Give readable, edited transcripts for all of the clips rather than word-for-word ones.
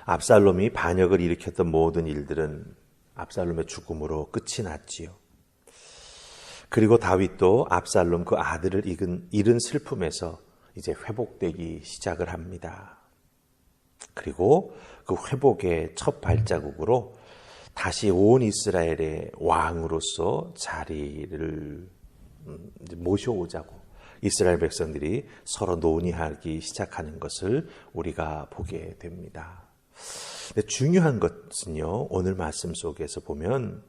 압살롬이 반역을 일으켰던 모든 일들은 압살롬의 죽음으로 끝이 났지요. 그리고 다윗도 압살롬 그 아들을 잃은 슬픔에서 이제 회복되기 시작을 합니다. 그리고 그 회복의 첫 발자국으로 다시 온 이스라엘의 왕으로서 자리를 모셔오자고 이스라엘 백성들이 서로 논의하기 시작하는 것을 우리가 보게 됩니다. 근데 중요한 것은요, 오늘 말씀 속에서 보면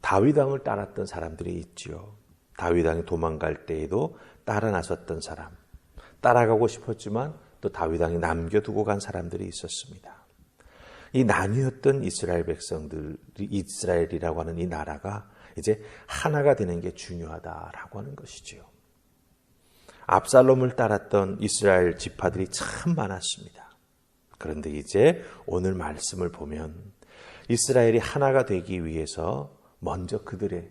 다윗 왕을 따랐던 사람들이 있지요. 다윗 왕이 도망갈 때에도 따라 나섰던 사람, 따라가고 싶었지만 또 다윗 왕이 남겨두고 간 사람들이 있었습니다. 이 나뉘었던 이스라엘 백성들, 이스라엘이라고 하는 이 나라가 이제 하나가 되는 게 중요하다라고 하는 것이지요. 압살롬을 따랐던 이스라엘 지파들이 참 많았습니다. 그런데 이제 오늘 말씀을 보면 이스라엘이 하나가 되기 위해서 먼저 그들의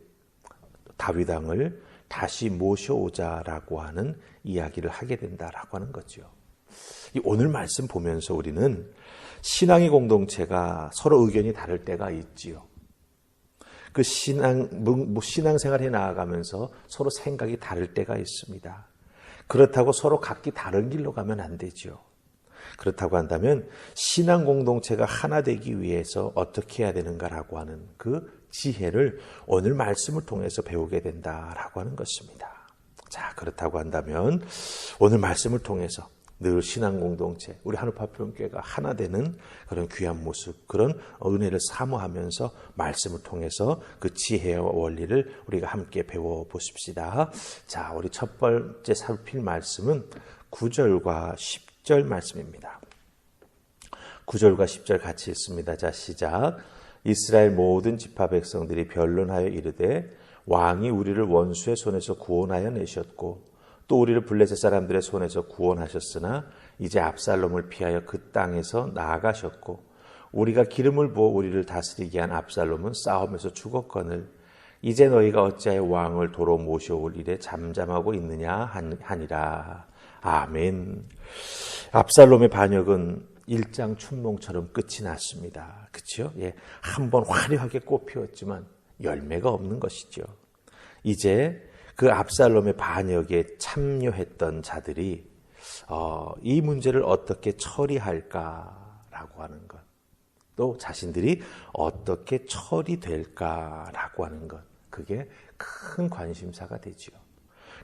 다윗 왕을 다시 모셔오자라고 하는 이야기를 하게 된다라고 하는 거죠. 오늘 말씀 보면서 우리는 신앙의 공동체가 서로 의견이 다를 때가 있지요. 그 신앙생활에 나아가면서 서로 생각이 다를 때가 있습니다. 그렇다고 서로 각기 다른 길로 가면 안 되죠. 그렇다고 한다면 신앙 공동체가 하나 되기 위해서 어떻게 해야 되는가라고 하는 그 지혜를 오늘 말씀을 통해서 배우게 된다라고 하는 것입니다. 자, 그렇다고 한다면 오늘 말씀을 통해서 늘 신앙 공동체, 우리 한우파평교회가 하나 되는 그런 귀한 모습, 그런 은혜를 사모하면서 말씀을 통해서 그 지혜와 원리를 우리가 함께 배워보십시다. 자, 우리 첫 번째 살필 말씀은 9절과 10절 말씀입니다. 9절과 10절 같이 읽습니다. 자, 시작. 이스라엘 모든 지파 백성들이 변론하여 이르되 왕이 우리를 원수의 손에서 구원하여 내셨고 또 우리를 블레셋 사람들의 손에서 구원하셨으나 이제 압살롬을 피하여 그 땅에서 나아가셨고 우리가 기름을 부어 우리를 다스리게 한 압살롬은 싸움에서 죽었거늘 이제 너희가 어찌하여 왕을 도로 모셔올 일에 잠잠하고 있느냐 하니라. 아멘. 압살롬의 반역은 일장 춘몽처럼 끝이 났습니다. 그렇죠? 예, 한번 화려하게 꽃 피웠지만 열매가 없는 것이죠. 이제 그 압살롬의 반역에 참여했던 자들이 이 문제를 어떻게 처리할까라고 하는 것, 또 자신들이 어떻게 처리될까라고 하는 것, 그게 큰 관심사가 되지요.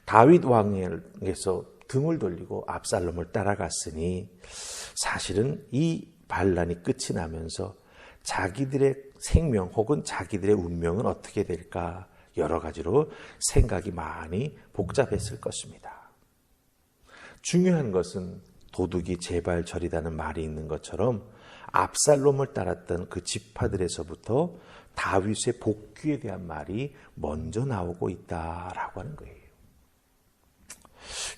다윗 왕에게서 등을 돌리고 압살롬을 따라갔으니 사실은 이 반란이 끝이 나면서 자기들의 생명 혹은 자기들의 운명은 어떻게 될까 여러 가지로 생각이 많이 복잡했을 것입니다. 중요한 것은 도둑이 제발저리다는 말이 있는 것처럼 압살롬을 따랐던 그 지파들에서부터 다윗의 복귀에 대한 말이 먼저 나오고 있다라고 하는 거예요.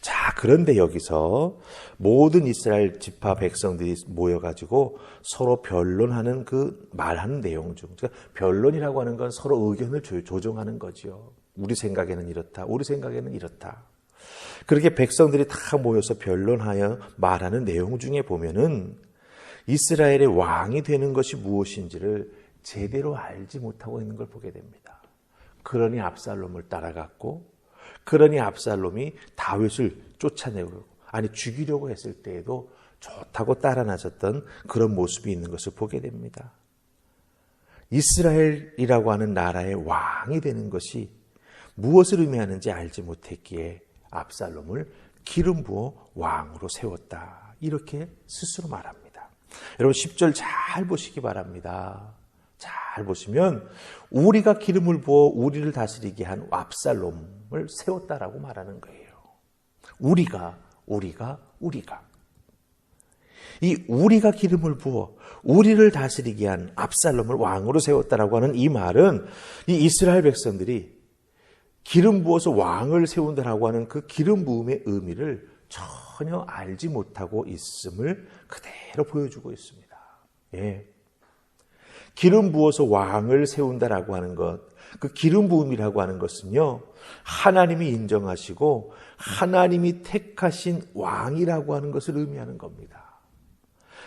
자, 그런데 여기서 모든 이스라엘 지파 백성들이 모여가지고 서로 변론하는 그 말하는 내용 중, 그러니까 변론이라고 하는 건 서로 의견을 조정하는 거죠. 우리 생각에는 이렇다, 우리 생각에는 이렇다. 그렇게 백성들이 다 모여서 변론하여 말하는 내용 중에 보면은 이스라엘의 왕이 되는 것이 무엇인지를 제대로 알지 못하고 있는 걸 보게 됩니다. 그러니 압살롬을 따라갔고, 그러니 압살롬이 다윗을 쫓아내고 죽이려고 했을 때에도 좋다고 따라 나섰던 그런 모습이 있는 것을 보게 됩니다. 이스라엘이라고 하는 나라의 왕이 되는 것이 무엇을 의미하는지 알지 못했기에 압살롬을 기름 부어 왕으로 세웠다. 이렇게 스스로 말합니다. 여러분 10절 잘 보시기 바랍니다. 잘 보시면 우리가 기름을 부어 우리를 다스리게 한 압살롬을 세웠다라고 말하는 거예요. 우리가 이 우리가 기름을 부어 우리를 다스리게 한 압살롬을 왕으로 세웠다라고 하는 이 말은 이 이스라엘 백성들이 기름 부어서 왕을 세운다라고 하는 그 기름 부음의 의미를 전혀 알지 못하고 있음을 그대로 보여주고 있습니다. 예. 기름 부어서 왕을 세운다라고 하는 것, 그 기름 부음이라고 하는 것은요, 하나님이 인정하시고 하나님이 택하신 왕이라고 하는 것을 의미하는 겁니다.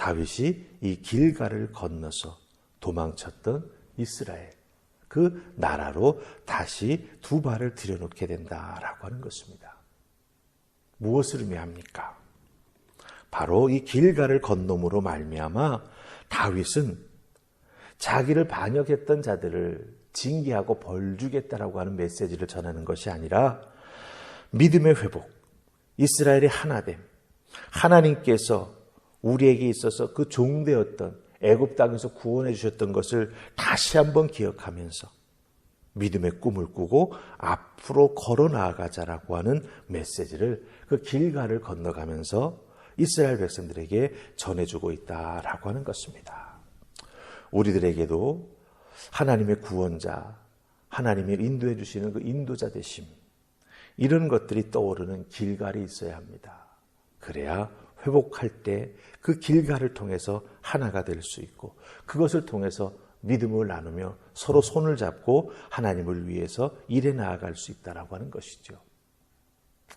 다윗이 이 길갈을 건너서 도망쳤던 이스라엘, 그 나라로 다시 두 발을 들여놓게 된다라고 하는 것입니다. 무엇을 의미합니까? 바로 이 길갈을 건nom으로 말미암아 다윗은 자기를 반역했던 자들을 징계하고 벌 주겠다라고 하는 메시지를 전하는 것이 아니라 믿음의 회복, 이스라엘의 하나됨, 하나님께서 우리에게 있어서 그 종되었던 애굽 땅에서 구원해 주셨던 것을 다시 한번 기억하면서 믿음의 꿈을 꾸고 앞으로 걸어 나아가자라고 하는 메시지를 그 길갈을 건너가면서 이스라엘 백성들에게 전해주고 있다라고 하는 것입니다. 우리들에게도 하나님의 구원자, 하나님이 인도해 주시는 그 인도자 되심, 이런 것들이 떠오르는 길갈이 있어야 합니다. 그래야 회복할 때 그 길갈을 통해서 하나가 될 수 있고, 그것을 통해서 믿음을 나누며 서로 손을 잡고 하나님을 위해서 일해 나아갈 수 있다라고 하는 것이죠.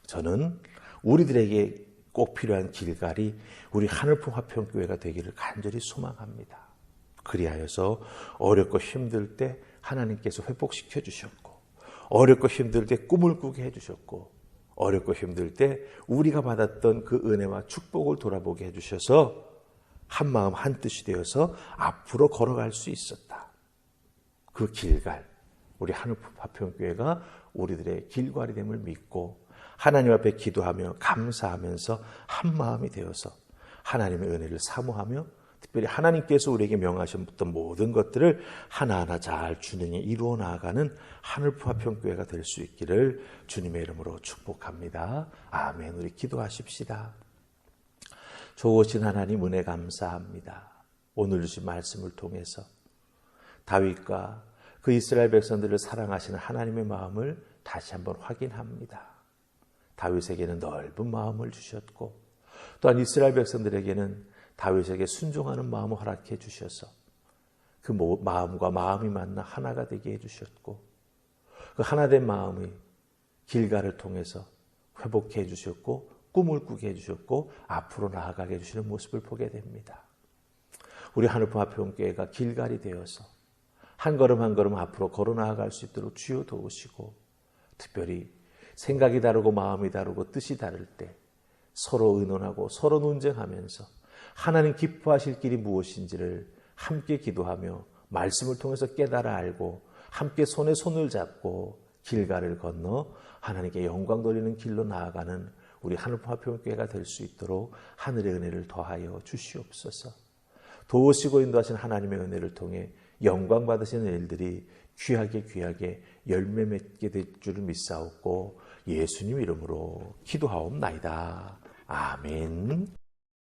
저는 우리들에게 꼭 필요한 길갈이 우리 하늘품 화평교회가 되기를 간절히 소망합니다. 그리하여서 어렵고 힘들 때 하나님께서 회복시켜 주셨고, 어렵고 힘들 때 꿈을 꾸게 해주셨고, 어렵고 힘들 때 우리가 받았던 그 은혜와 축복을 돌아보게 해주셔서 한 마음 한 뜻이 되어서 앞으로 걸어갈 수 있었다. 그 길갈, 우리 하늘품 화평교회가 우리들의 길갈이 됨을 믿고 하나님 앞에 기도하며 감사하면서 한 마음이 되어서 하나님의 은혜를 사모하며 특별히 하나님께서 우리에게 명하셨던 모든 것들을 하나하나 잘 주님이 이루어 나아가는 하늘품 화평교회가 될 수 있기를 주님의 이름으로 축복합니다. 아멘. 우리 기도하십시다. 좋으신 하나님 은혜 감사합니다. 오늘 주신 말씀을 통해서 다윗과 그 이스라엘 백성들을 사랑하시는 하나님의 마음을 다시 한번 확인합니다. 다윗에게는 넓은 마음을 주셨고, 또한 이스라엘 백성들에게는 다윗에게 순종하는 마음을 허락해 주셔서 그 마음과 마음이 만나 하나가 되게 해주셨고, 그 하나된 마음이 길갈을 통해서 회복해 주셨고 꿈을 꾸게 해주셨고 앞으로 나아가게 해주시는 모습을 보게 됩니다. 우리 하늘품 화평교회가 길갈이 되어서 한 걸음 한 걸음 앞으로 걸어 나아갈 수 있도록 주여 도우시고, 특별히 생각이 다르고 마음이 다르고 뜻이 다를 때 서로 의논하고 서로 논쟁하면서 하나님 기뻐하실 길이 무엇인지를 함께 기도하며 말씀을 통해서 깨달아 알고 함께 손에 손을 잡고 길갈을 건너 하나님께 영광 돌리는 길로 나아가는 우리 하늘품 화평교회가 될 수 있도록 하늘의 은혜를 더하여 주시옵소서. 도우시고 인도하신 하나님의 은혜를 통해 영광 받으시는 일들이 귀하게 열매 맺게 될 줄을 믿사옵고 예수님 이름으로 기도하옵나이다. 아멘.